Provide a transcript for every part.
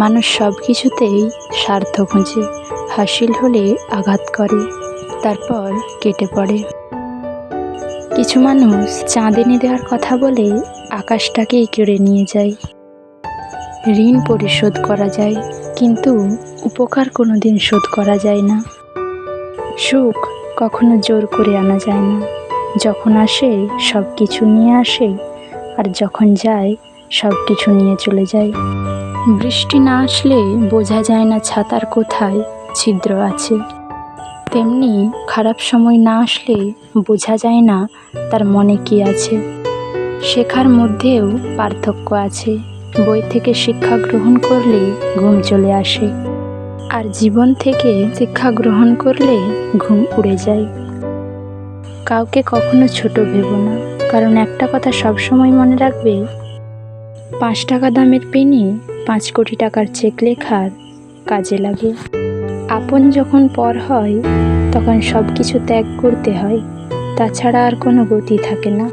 মানুষ সব কিছুতেই স্বার্থ খোঁজে, হাসিল হলে আঘাত করে, তারপর কেটে পড়ে। কিছু মানুষ চাঁদ এনে দেওয়ার কথা বলে আকাশটাকেই কেড়ে নিয়ে যায়। ঋণ পরিশোধ করা যায়, কিন্তু উপকার কোনোদিন শোধ করা যায় না। সুখ কখনো জোর করে আনা যায় না। যখন আসে সব কিছু নিয়ে আসে, আর যখন যায় সব কিছু নিয়ে চলে যায়। বৃষ্টি না আসলে বোঝা যায় না ছাতার কোথায় ছিদ্র আছে, তেমনি খারাপ সময় না আসলে বোঝা যায় না তার মনে কি আছে। শেখার মধ্যেও পার্থক্য আছে। বই থেকে শিক্ষা গ্রহণ করলে ঘুম চলে আসে, আর জীবন থেকে শিক্ষা গ্রহণ করলে ঘুম উড়ে যায়। কাউকে কখনো ছোট ভেবো না, কারণ একটা কথা সবসময় মনে রাখবে, 5 টাকা দামের পেনি 5 কোটি টাকার চেক লেখার কাজে লাগে। আপন যখন পর হয় তখন সব কিছু ত্যাগ করতে হয়, তাছাড়া আর কোনো গতি থাকে না।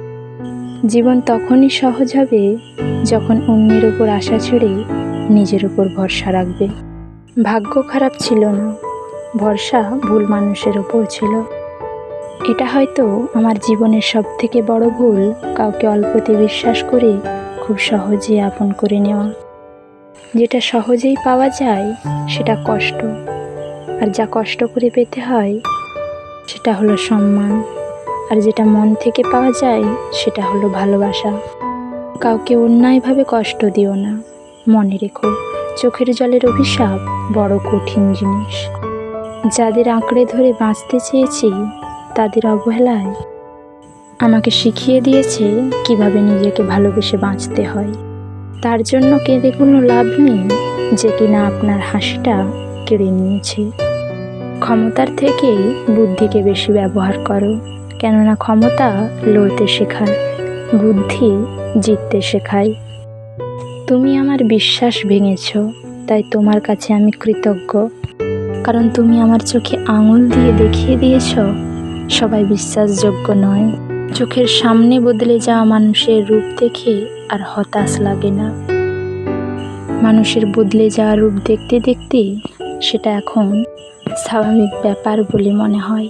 জীবন তখনই সহজ হবে যখন অন্যের উপর আশা ছেড়ে নিজের উপর ভরসা রাখবে। ভাগ্য খারাপ ছিল না, ভরসা ভুল মানুষের উপর ছিল। এটা হয়তো আমার জীবনের সবথেকে বড় ভুল, কাউকে অল্পতে বিশ্বাস করে খুব সহজে আপন করে নেওয়া। যেটা সহজেই পাওয়া যায় সেটা কষ্ট, আর যা কষ্ট করে পেতে হয় সেটা হলো সম্মান, আর যেটা মন থেকে পাওয়া যায় সেটা হলো ভালোবাসা। কাউকে অন্যায়ভাবে কষ্ট দিও না, মনে রেখো চোখের জলের অভিশাপ বড় কঠিন জিনিস। যাদের আঁকড়ে ধরে বাঁচতে চেয়েছি তাদের অবহেলায় আমাকে শিখিয়ে দিয়েছে কিভাবে নিজেকে ভালোবেসে বাঁচতে হয়। তার জন্য কেঁদে কোনো লাভ নেই যে কিনা আপনার হাসিটা কেড়ে নিয়েছে। ক্ষমতার থেকে বুদ্ধিকে বেশি ব্যবহার করো, কেননা ক্ষমতা লড়তে শেখায়, বুদ্ধি জিততে শেখায়। তুমি আমার বিশ্বাস ভেঙেছ, তাই তোমার কাছে আমি কৃতজ্ঞ, কারণ তুমি আমার চোখে আঙুল দিয়ে দেখিয়ে দিয়েছ সবাই বিশ্বাসযোগ্য নয়। চোখের সামনে বদলে যাওয়া মানুষের রূপ দেখে আর হতাশ লাগে না। মানুষের বদলে যাওয়া রূপ দেখতে দেখতে সেটা এখন স্বাভাবিক ব্যাপার বলে মনে হয়।